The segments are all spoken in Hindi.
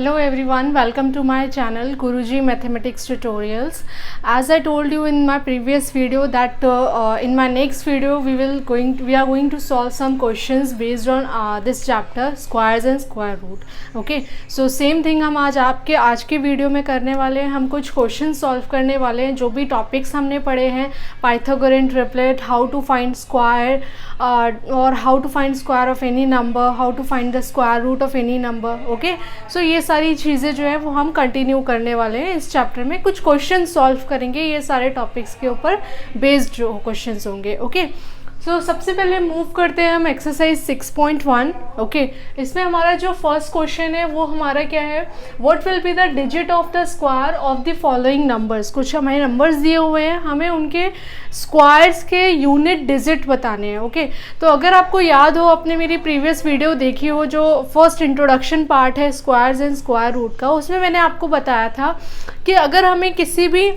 Hello everyone, welcome to my channel Guruji Mathematics Tutorials. As I told you in my previous video that in my next video we are going to solve some questions based on this chapter squares and square root. Okay, so same thing हम आज के वीडियो में करने वाले हैं. हम कुछ क्वेश्चन सॉल्व करने वाले हैं. जो भी टॉपिक्स हमने पढ़े हैं, Pythagorean triplet, how to find square और how to find square of any number, how to find the square root of any number. Okay, so ये सारी चीज़ें जो है वो हम कंटिन्यू करने वाले हैं. इस चैप्टर में कुछ क्वेश्चन सॉल्व करेंगे. ये सारे टॉपिक्स के ऊपर बेस्ड जो क्वेश्चंस होंगे. ओके, सो सबसे पहले मूव करते हैं हम एक्सरसाइज 6.1. ओके, इसमें हमारा जो फर्स्ट क्वेश्चन है वो हमारा क्या है, what will be the digit of the square of the following numbers. कुछ हमारे नंबर्स दिए हुए हैं, हमें उनके स्क्वायर्स के यूनिट डिजिट बताने हैं. ओके, तो अगर आपको याद हो, आपने मेरी प्रीवियस वीडियो देखी हो जो फर्स्ट इंट्रोडक्शन पार्ट है स्क्वायर्स एंड स्क्वायर रूट का, उसमें मैंने आपको बताया था कि अगर हमें किसी भी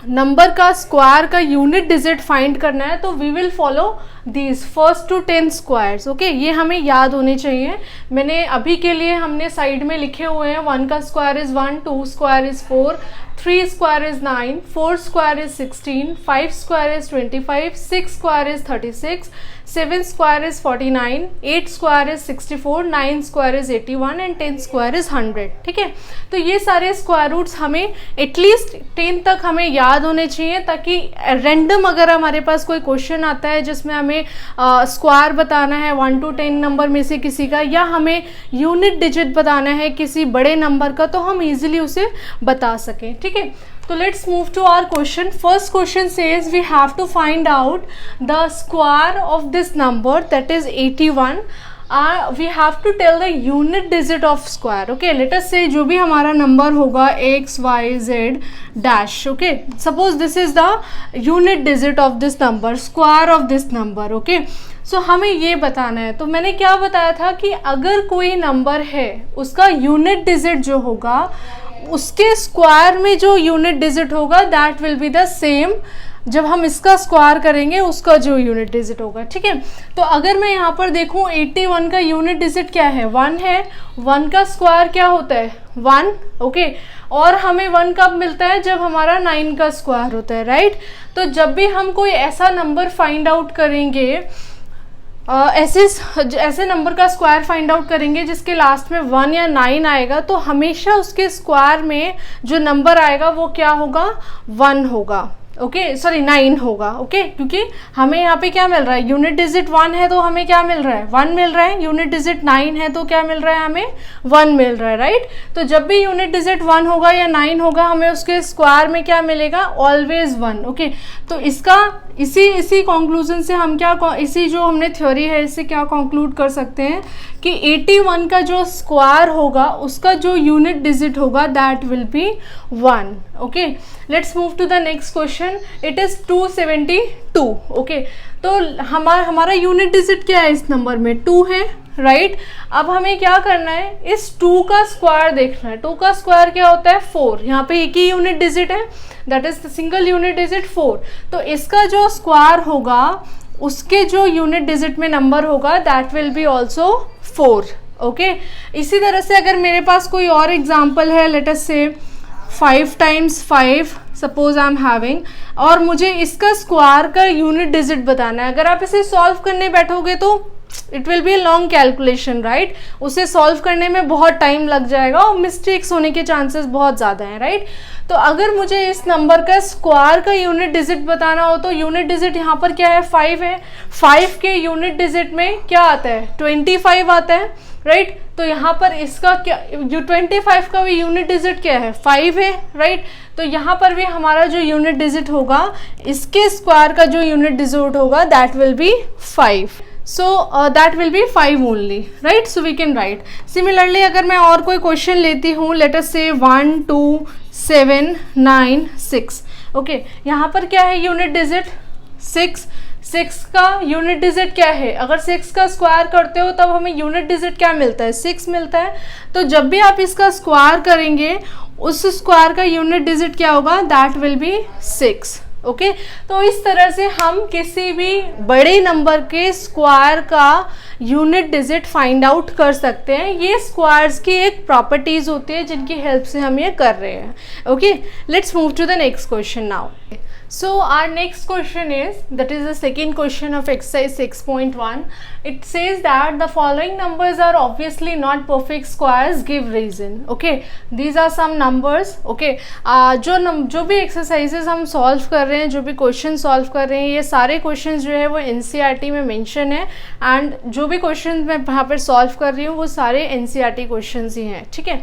नंबर का स्क्वायर का यूनिट डिजिट फाइंड करना है तो we will follow these first two 10 squares. Okay, ये हमें याद होने चाहिए. मैंने अभी के लिए हमने साइड में लिखे हुए हैं. 1 का square is 1, 2 square is 4, 3 square is 9, 4 square is 16, 5 square is 25, 6 square is 36, 7 square is 49, 8 square is 64, 9 square is 81 and 10 square is 100. ठीक है, तो ये सारे स्क्वायर रूट्स हमें एटलीस्ट 10 तक हमें याद होने चाहिए, ताकि रैंडम अगर हमारे पास कोई क्वेश्चन आता है जिसमें हमें स्क्वायर बताना है 1 to 10 नंबर में से किसी का, या हमें यूनिट डिजिट बताना है किसी बड़े नंबर का, तो हम इजीली उसे बता सकें. ठीक है, तो let's move to our question. First question says we have to find out the square of this number that is 81. we have to tell the unit digit of square. okay, let us say जो भी हमारा नंबर होगा x y z dash. okay, suppose this is the unit digit of this number, square of this number. okay, so हमें ये बताना है. तो मैंने क्या बताया था कि अगर कोई नंबर है उसका यूनिट डिजिट जो होगा, उसके स्क्वायर में जो यूनिट डिजिट होगा that will be the same जब हम इसका स्क्वायर करेंगे उसका जो यूनिट डिजिट होगा. ठीक है, तो अगर मैं यहाँ पर देखूँ 81 का यूनिट डिजिट क्या है, 1 है. 1 का स्क्वायर क्या होता है, 1. ओके, और हमें 1 कब मिलता है, जब हमारा 9 का स्क्वायर होता है. राइट, तो जब भी हम कोई ऐसा नंबर फाइंड आउट करेंगे, ऐसे नंबर का स्क्वायर फाइंड आउट करेंगे जिसके लास्ट में 1 या 9 आएगा, तो हमेशा उसके स्क्वायर में जो नंबर आएगा वो क्या होगा, 1 होगा. ओके, सॉरी 9 होगा. ओके, क्योंकि हमें यहाँ पे क्या मिल रहा है, यूनिट डिजिट 1 है तो हमें क्या मिल रहा है, 1 मिल रहा है. यूनिट डिजिट 9 है तो क्या मिल रहा है, हमें 1 मिल रहा है. राइट, तो जब भी यूनिट डिजिट 1 होगा या 9 होगा, हमें उसके स्क्वायर में क्या मिलेगा, ऑलवेज 1. ओके, तो इसका इसी कंक्लूजन से हम क्या, इसी जो हमने थ्योरी है इससे क्या कंक्लूड कर सकते हैं कि 81 का जो स्क्वायर होगा उसका जो यूनिट डिजिट होगा that will be 1. Okay, let's move to the next question. It is 272. Okay, तो हमारा यूनिट डिजिट क्या है इस नंबर में, 2 है. राइट, अब हमें क्या करना है, इस 2 का स्क्वायर देखना है. 2 का स्क्वायर क्या होता है, 4. यहाँ पे एक ही यूनिट डिजिट है, that is the single unit digit 4. तो इसका जो स्क्वायर होगा उसके जो यूनिट डिजिट में नंबर होगा that will B also 4. Okay, इसी तरह से अगर मेरे पास कोई और एग्जाम्पल है, लेट अस से 5 times 5 suppose I am having, और मुझे इसका स्क्वायर का यूनिट डिजिट बताना है. अगर आप इसे सॉल्व करने बैठोगे तो it will B long calculation. Right, उसे सॉल्व करने में बहुत टाइम लग जाएगा और मिस्टेक्स होने के चांसेस बहुत ज़्यादा हैं. राइट, तो अगर मुझे इस नंबर का स्क्वायर का यूनिट डिजिट बताना हो तो यूनिट डिजिट यहाँ पर क्या है, 5 है. 5 के यूनिट डिजिट में क्या आता है, 25 आता है. राइट, तो यहाँ पर इसका क्या, 25 का भी यूनिट डिजिट क्या है, 5 है. राइट, तो यहाँ पर भी हमारा जो यूनिट डिजिट होगा, इसके स्क्वायर का जो यूनिट डिजिट होगा that will B 5. So that will be 5 only. right, so we can write similarly. अगर मैं और कोई क्वेश्चन लेती हूँ, let us say 1 2 7 9 6. ओके, यहाँ पर क्या है यूनिट डिजिट, 6. 6 का यूनिट डिजिट क्या है, अगर 6 का स्क्वायर करते हो तब हमें यूनिट डिजिट क्या मिलता है, 6 मिलता है. तो जब भी आप इसका स्क्वायर करेंगे उस स्क्वायर का यूनिट डिजिट क्या होगा, दैट विल बी 6. ओके तो इस तरह से हम किसी भी बड़े नंबर के स्क्वायर का यूनिट डिजिट फाइंड आउट कर सकते हैं। ये स्क्वायर्स की एक प्रॉपर्टीज होती है जिनकी हेल्प से हम ये कर रहे हैं। Okay, let's move to the next question now. So our next question is, that is the second question of exercise 6.1. It says that the following numbers are obviously not perfect squares, give reason. Okay, these are some numbers. Okay, जो भी exercises हम solve कर रहे हैं, जो भी question solve कर रहे हैं, ये सारे questions जो है वो NCERT में mention है, and जो भी questions मैं यहाँ पर solve कर रही हूँ वो सारे NCERT questions ही हैं। ठीक है,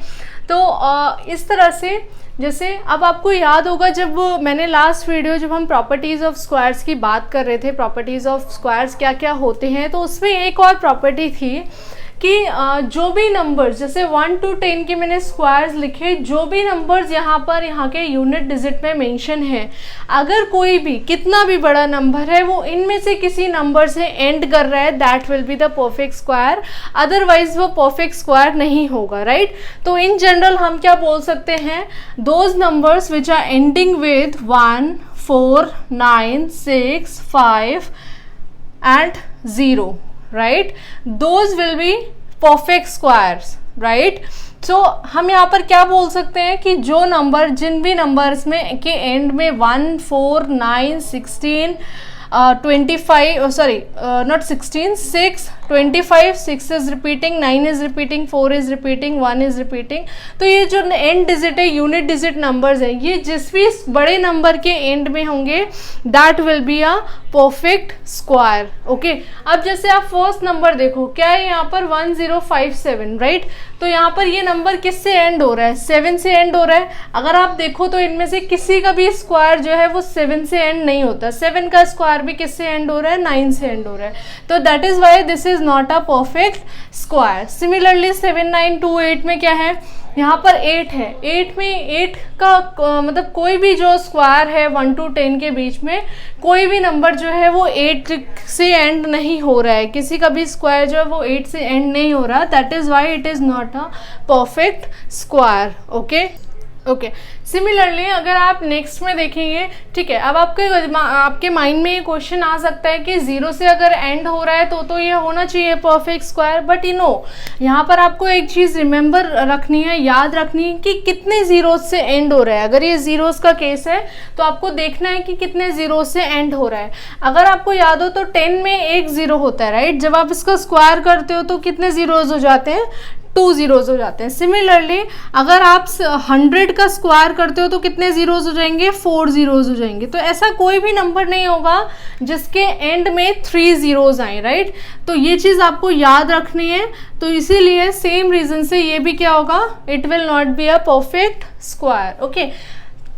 तो इस तरह से जैसे अब आपको याद होगा जब मैंने लास्ट वीडियो जब हम प्रॉपर्टीज़ ऑफ स्क्वायर्स की बात कर रहे थे, प्रॉपर्टीज़ ऑफ स्क्वायर्स क्या क्या होते हैं, तो उसमें एक और प्रॉपर्टी थी कि जो भी नंबर्स जैसे 1 to 10 के मैंने स्क्वायर्स लिखे, जो भी नंबर्स यहाँ के यूनिट डिजिट में मेंशन है, अगर कोई भी कितना भी बड़ा नंबर है वो इनमें से किसी नंबर से एंड कर रहा है, that will be the perfect square, otherwise वो परफेक्ट स्क्वायर नहीं होगा। राइट, तो इन जनरल हम क्या बोल सकते हैं, those numbers which are ending with 1, 4, 9, 6, 5 and 0, right, those will be perfect squares, right? So हम यहाँ पर क्या बोल सकते हैं कि जो नंबर जिन भी नंबर्स में के एंड में 1, 4, 9, 16, 25 sorry not 16, 6, 25, 6 is repeating, 9 is repeating, 4 is repeating, 1 is repeating, तो ये जो एंड डिजिट है, यूनिट डिजिट नंबर्स हैं, ये जिस भी बड़े नंबर के एंड में होंगे that will be a perfect square. Okay, अब जैसे आप फर्स्ट नंबर देखो, क्या है यहाँ पर 1057, राइट, तो यहाँ पर ये नंबर किससे एंड हो रहा है, 7 से एंड हो रहा है। अगर आप देखो तो इनमें से किसी का भी स्क्वायर जो है वो 7 से एंड नहीं होता, 7 का स्क्वायर भी किससे एंड हो रहा है, 9 से एंड हो रहा है, तो that is why this is not a perfect square. Similarly 7, 9, 2, 8 में क्या है, यहाँ पर 8 है, 8 में 8 का मतलब कोई भी जो स्क्वायर है 1 to 10 के बीच में कोई भी नंबर जो है वो 8 से एंड नहीं हो रहा है, किसी का भी स्क्वायर जो है वो 8 से एंड नहीं हो रहा, that is why it is not a perfect square. Okay, similarly अगर आप नेक्स्ट में देखेंगे, ठीक है, अब आपके माइंड में ये क्वेश्चन आ सकता है कि 0 से अगर एंड हो रहा है तो ये होना चाहिए perfect square, but you know यहाँ पर आपको एक चीज़ रिमेंबर रखनी है, याद रखनी है कि कितने जीरोज से एंड हो रहा है। अगर ये जीरोज का केस है तो आपको देखना है कि कितने जीरो से एंड हो रहा है। अगर आपको याद हो तो 10 में एक जीरो होता है, राइट, जब आप इसका स्क्वायर करते हो तो कितने जीरोज हो जाते हैं, 2 जीरोज हो जाते हैं। सिमिलरली अगर आप 100 का स्क्वायर करते हो तो कितने जीरोज हो जाएंगे, 4 जीरोज हो जाएंगे। तो ऐसा कोई भी नंबर नहीं होगा जिसके एंड में 3 जीरोज आए, राइट, तो ये चीज़ आपको याद रखनी है। तो इसीलिए सेम रीजन से ये भी क्या होगा, it will not be a perfect square. Okay,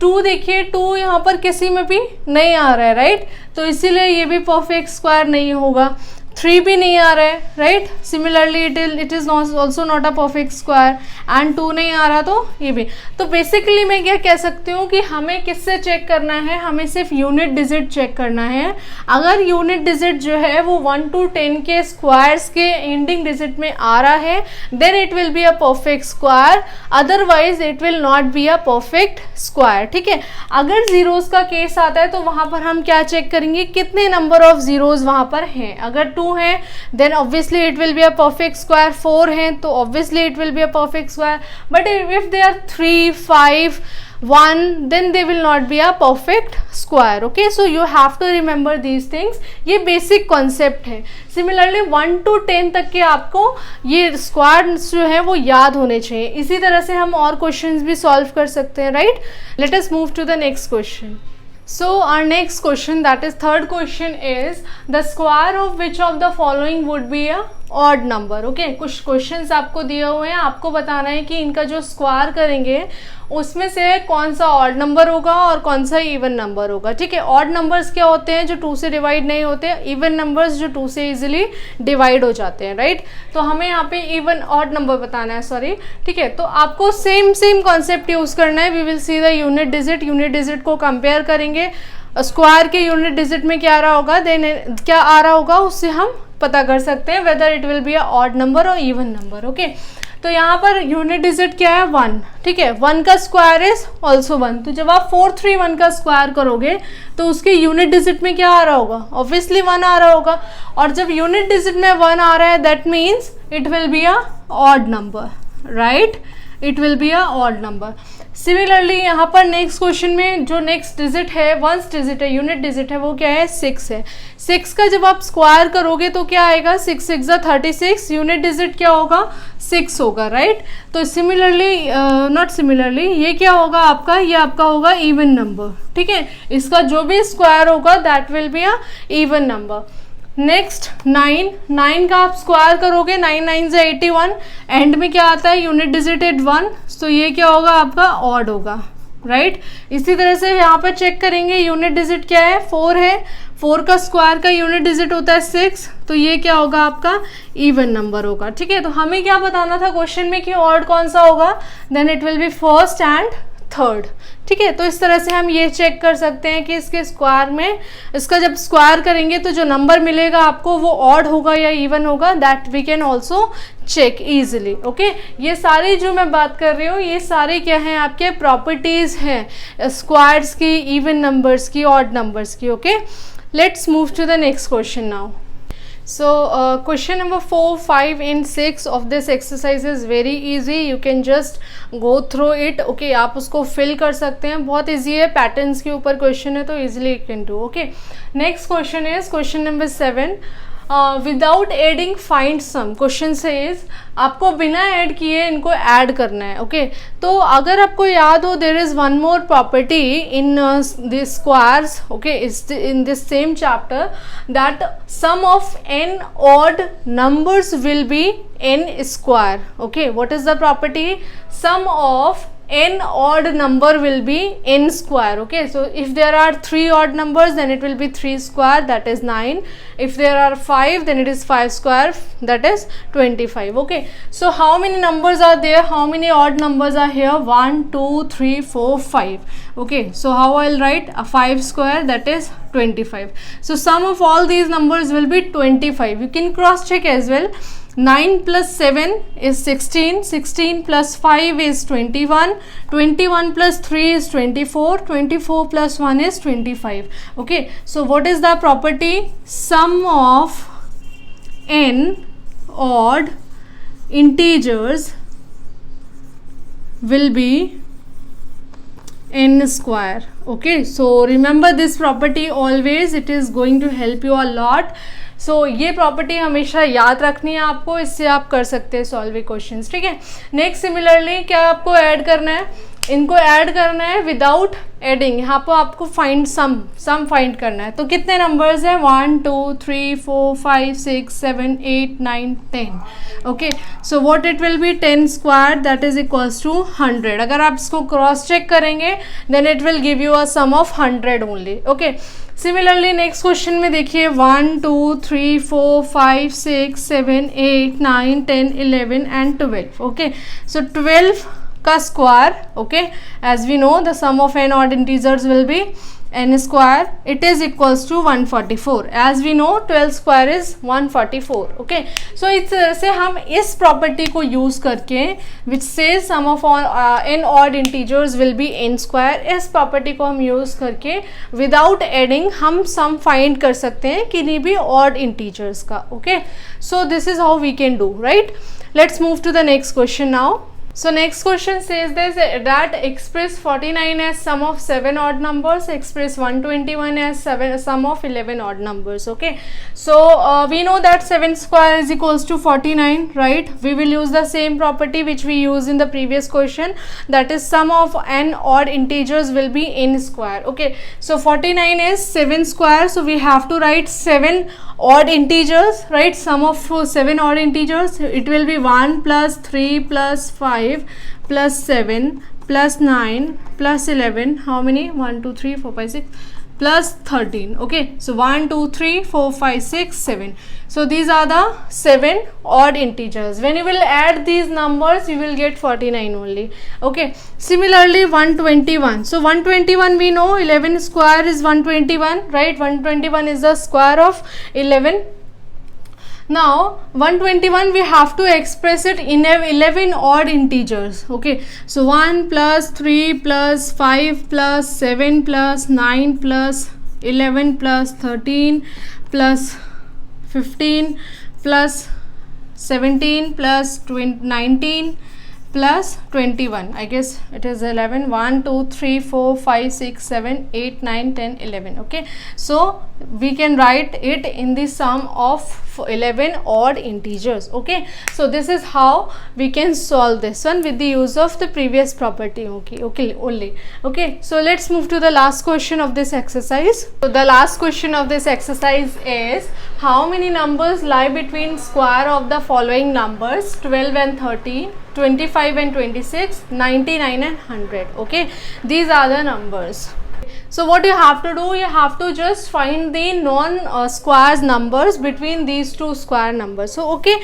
2 देखिए, 2 यहाँ पर किसी में भी नहीं आ रहा है, राइट, तो इसीलिए ये भी परफेक्ट स्क्वायर नहीं होगा। 3 भी नहीं आ रहा है, right, similarly it is also not a perfect square, and 2 नहीं आ रहा तो ये भी। तो बेसिकली मैं क्या कह सकती हूँ कि हमें किससे चेक करना है, हमें सिर्फ यूनिट डिजिट चेक करना है। अगर यूनिट डिजिट जो है वो 1 to 10 के स्क्वायर्स के एंडिंग डिजिट में आ रहा है, then it will be a perfect square, otherwise it will not be a perfect square. ठीक है, अगर जीरोज का केस आता है तो वहाँ पर हम क्या चेक करेंगे, कितने नंबर ऑफ जीरोज वहाँ पर हैं। अगर 2 है then obviously it will be a perfect square, 4 हैं तो obviously it will be a perfect square, but if they are 3, 5, 1 then they will not be a perfect square. Okay, so you have to remember these things, ये basic concept है। Similarly 1 to 10 तक के आपको ये स्क्वायर्स जो है वो याद होने चाहिए। इसी तरह से हम और क्वेश्चंस भी सॉल्व कर सकते हैं, right. Let us move to the next question. So our next question, that is third question, is the square of which of the following would be a odd number. Okay, कुछ क्वेश्चंस आपको दिए हुए हैं, आपको बताना है कि इनका जो स्क्वायर करेंगे उसमें से कौन सा ऑड नंबर होगा और कौन सा इवन नंबर होगा। ठीक है, ऑड नंबर्स क्या होते हैं, जो 2 से डिवाइड नहीं होते, इवन नंबर्स जो 2 से इजीली डिवाइड हो जाते हैं, राइट। तो हमें यहाँ पे इवन ऑड नंबर बताना है, सॉरी। ठीक है, तो आपको सेम कॉन्सेप्ट यूज़ करना है। We will see the unit digit को कंपेयर करेंगे, स्क्वायर के यूनिट डिजिट में क्या आ रहा होगा, देन क्या आ रहा होगा, उससे हम पता कर सकते हैं whether it will be a odd number और इवन नंबर। ओके, तो यहाँ पर यूनिट डिजिट क्या है 1, ठीक है, 1 का स्क्वायर इज ऑल्सो 1। तो जब आप 431 का स्क्वायर करोगे तो उसके यूनिट डिजिट में क्या आ रहा होगा, ऑब्वियसली 1 आ रहा होगा, और जब यूनिट डिजिट में 1 आ रहा है that means it will be a odd number, right, it will be a odd number. Similarly यहाँ पर नेक्स्ट क्वेश्चन में जो नेक्स्ट डिजिट है, वंस डिजिट है, यूनिट डिजिट है, वो क्या है 6 है। 6 का जब आप स्क्वायर करोगे तो क्या आएगा, 6 6 36, यूनिट डिजिट क्या होगा 6 होगा, राइट। तो सिमिलरली नॉट सिमिलरली, ये क्या होगा आपका, ये आपका होगा इवन नंबर, ठीक है, इसका जो भी स्क्वायर होगा that will be a even number. Next 9 का आप स्क्वायर करोगे, 9 9 से 81, एंड में क्या आता है यूनिट डिजिट एट 1, तो ये क्या होगा आपका ऑड होगा, राइट। इसी तरह से यहाँ पर चेक करेंगे, यूनिट डिजिट क्या है 4 है, 4 का स्क्वायर का यूनिट डिजिट होता है 6, तो ये क्या होगा आपका इवन नंबर होगा, ठीक है। तो हमें क्या बताना था क्वेश्चन में कि ऑड कौन सा होगा, then it will be first and third, ठीक है। तो इस तरह से हम ये चेक कर सकते हैं कि इसके स्क्वायर में, इसका जब स्क्वायर करेंगे तो जो नंबर मिलेगा आपको वो ऑड होगा या इवन होगा, that we can also check easily, okay. ये सारी जो मैं बात कर रही हूँ ये सारे क्या हैं आपके प्रॉपर्टीज हैं स्क्वायर्स की, इवन नंबर्स की, ऑड नंबर्स की, okay. Let's move to the next question now. So question number 4, 5 and 6 of this exercise is very easy, you can just go through it, okay। आप उसको fill कर सकते हैं, बहुत easy है, patterns के ऊपर question है तो easily you can do, okay। Next question is question number 7, without adding find sum. Question से इज आपको बिना ऐड किए इनको ऐड करना है, ओके। तो अगर आपको याद हो there is one more property in this squares, okay, in this same chapter, that sum of n odd numbers will be n square, okay. What is the property, sum of n odd number will be n square, okay। So if there are 3 odd numbers then it will be 3 square, that is 9. If there are 5 then it is 5 square, that is 25, okay। So how many numbers are there, how many odd numbers are here, 1 2 3 4 5, okay। So how I'll write a 5 square, that is 25. So sum of all these numbers will be 25. You can cross check as well. 9 plus 7 is 16, 16 plus 5 is 21, 21 plus 3 is 24, 24 plus 1 is 25, okay। So what is the property, sum of n odd integers will be n square, okay। So remember this property always, it is going to help you a lot। सो ये प्रॉपर्टी हमेशा याद रखनी है आपको, इससे आप कर सकते हैं सॉल्व क्वेश्चंस, ठीक है। नेक्स्ट सिमिलरली क्या आपको ऐड करना है, इनको ऐड करना है विदाउट एडिंग, यहाँ पर आपको फाइंड सम फाइंड करना है। तो कितने नंबर्स हैं, 1 2 3 4 5 6 7 8 9 10, okay. So what it will be 10 square, that is equals to 100। अगर आप इसको क्रॉस चेक करेंगे then it will give you a sum of 100 only, okay. Similarly next question में देखिए 1 2 3 4 5 6 7 8 9 10 11 एंड 12, ओके। सो 12 का square, okay, as we know the sum of n odd integers will be n square, it is equals to 144, as we know 12 square is 144, okay। so इस तरह से हम इस प्रॉपर्टी को यूज करके which says sum of n odd integers will be n square, इस प्रॉपर्टी को हम यूज करके विदाउट एडिंग हम सम फाइंड कर सकते हैं किन्हीं भी ऑड इंटीजर्स का, okay. So this is how we can do, right. Let's move to the next question now. So next question says this, that express 49 as sum of 7 odd numbers, express 121 as sum of 11 odd numbers, okay। So we know that 7 square is equals to 49, right। We will use the same property which we used in the previous question, that is sum of n odd integers will be n square, okay। So 49 is 7 square, so we have to write 7 odd integers, right। Sum of 7 odd integers, it will be 1 plus 3 plus 5 plus 7 plus 9 plus 11, how many, 1 2 3 4 5 6 plus 13, okay। So 1 2 3 4 5 6 7, so these are the 7 odd integers. When you will add these numbers you will get 49 only, okay। Similarly 121, so 121 we know 11 square is 121, right। 121 is the square of 11, Now 121 we have to express it in 11 odd integers. Okay, so 1 plus 3 plus 5 plus 7 plus 9 plus 11 plus 13 plus 15 plus 17 plus 19 plus 21. I guess it is 11. 1 2 3 4 5 6 7 8 9 10 11. Okay, so we can write it in the sum of 11 odd integers. Okay, so this is how we can solve this one with the use of the previous property. Okay, only. Okay, so let's move to the last question of this exercise. So the last question of this exercise is, how many numbers lie between square of the following numbers 12 and 13, 25 and 26, 99 and 100. Okay, these are the numbers. So what you have to do, you have to just find the non-squares numbers between these two square numbers. So okay,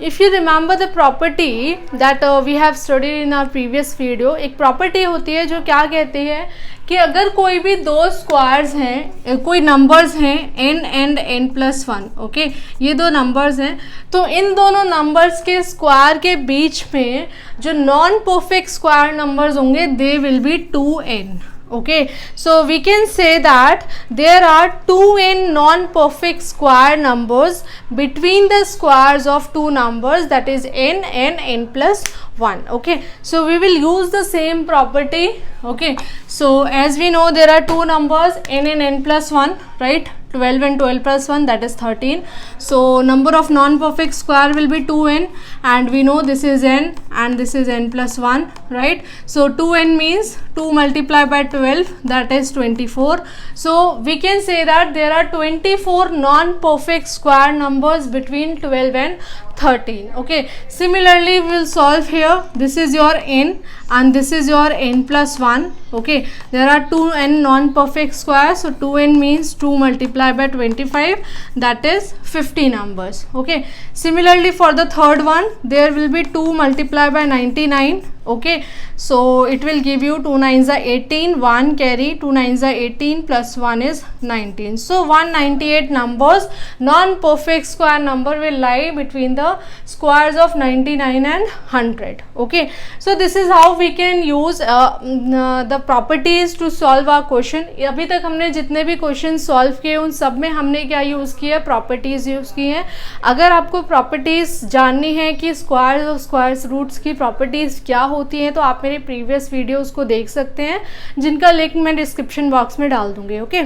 if you remember the property that we have studied in our previous video, एक property होती है जो क्या कहती है कि अगर कोई भी दो स्क्वायर्स हैं, कोई नंबर्स हैं n and n plus 1, okay, ये दो नंबर्स हैं, तो इन दोनों नंबर्स के स्क्वायर के बीच में जो नॉन परफेक्ट स्क्वायर नंबर्स होंगे they will be 2n. Okay, so we can say that there are 2n non-perfect square numbers between the squares of two numbers, that is n and n plus 1. Okay, so we will use the same property. Okay, so as we know there are two numbers n and n plus 1, right? 12 and 12 plus 1, that is 13. So number of non-perfect square will be 2n, and we know this is n and this is n plus 1, right? So 2n means 2 multiplied by 12, that is 24. So we can say that there are 24 non-perfect square numbers between 12 and 13. Okay, similarly we will solve here. This is your n and this is your n plus 1. Okay, there are 2n non-perfect squares, so 2n means 2 multiplied by 25, that is 50 numbers. Okay, similarly for the third one, there will be 2 multiplied by 99. Okay, so it will give you 2 9s are 18, 1 carry, 2 9s are 18 plus 1 is 19. So 198 numbers, non-perfect square number will lie between the squares of 99 and 100. Okay, so this is how we can use the properties to solve our question. अभी तक हमने जितने भी क्वेश्चन सॉल्व किए उन सब में हमने क्या यूज़ किया, प्रॉपर्टीज़ यूज़ की हैं. अगर आपको प्रॉपर्टीज़ जाननी है कि स्क्वायर्स और स्क्वायर्स रूट्स की प्रॉपर्टीज़ क्या होती हैं, तो आप मेरे प्रीवियस वीडियोस को देख सकते हैं, जिनका लिंक मैं डिस्क्रिप्शन बॉक्स में डाल दूंगी. ओके,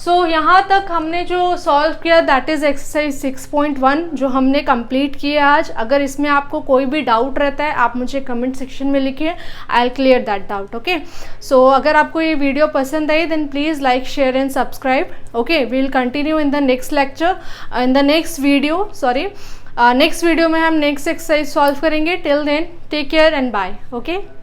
सो यहाँ तक हमने जो सॉल्व किया दैट इज़ एक्सरसाइज 6.1 जो हमने कंप्लीट किया आज. अगर इसमें आपको कोई भी डाउट रहता है आप मुझे कमेंट सेक्शन में लिखिए, I will clear that doubt. Okay, so अगर आपको ये वीडियो पसंद आई then please like share and subscribe. Okay, we will continue in the next lecture, in the next video. Sorry, next video में हम नेक्स्ट एक्सरसाइज सॉल्व करेंगे. Till then take care and bye. Okay.